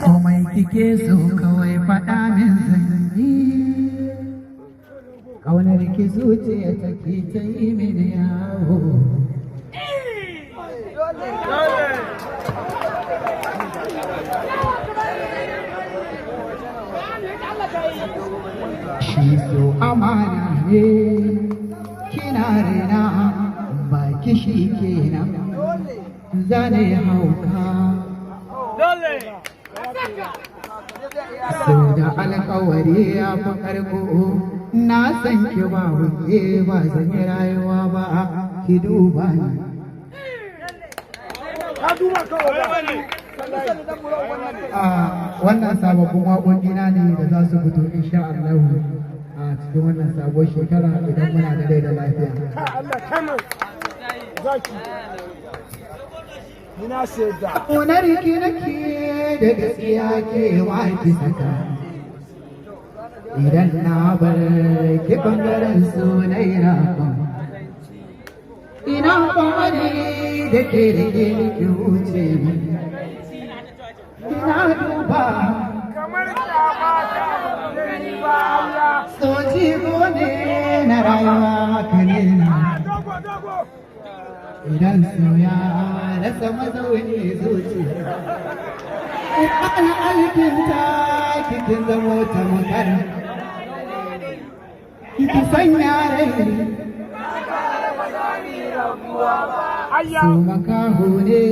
Komai kike so kawai faɗa min zanyi, ƙaunar ki zuciya take ta yi mini yawo. Shi so amana ne, kina raina ba kishi kenan, zane hauka. So da alƙawari ya fi ƙarko, na san ki ba wuce ba zan yi rayuwa ba, ki duba ni. Wannan sababbin waƙoƙina ne da za su fito insha Allah a cikin wannan sabon shekara idan muna da rai da lafiya. Ƙunar ki nake da gaskiya ke waki saka, idan na bar ki ɓangaren sunai rakon, ina kwamari da ke rike ki wuce mi, ina duba soji ne na rayuwa kanina. Idan soya rasa mazauni zuciya, ana alkinta kikin zamo ta mutar, ki sanya rai su makaho ne,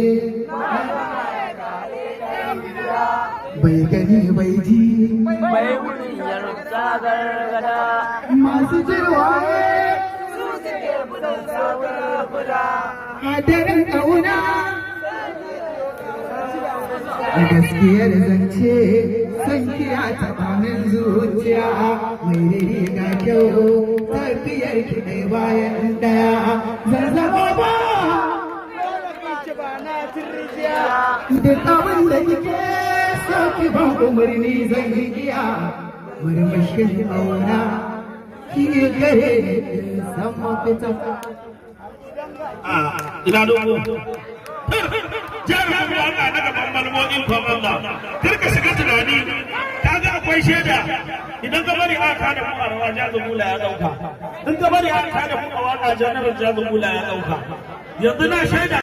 bai gani bai ji masu jirwaye hadarin ƙauna, a gaskiyar zance san kiya taɓa min zuciya, mai riga kyau tafiyar ki ɗaya bayan ɗaya, zazzaba ba duk abin da kike so ki ban umarni zan yi iya, murmushin ƙauna ki gare ni san mafita. Ina dogo jarumin waka na gaban malmomin kwamanda karka shiga tunani ka ga akwai shaida idan ka bari aka da mu a rawa jazumula ya dauka in ka bari aka da mu a waka janar jazumula ya dauka yanzu na shaida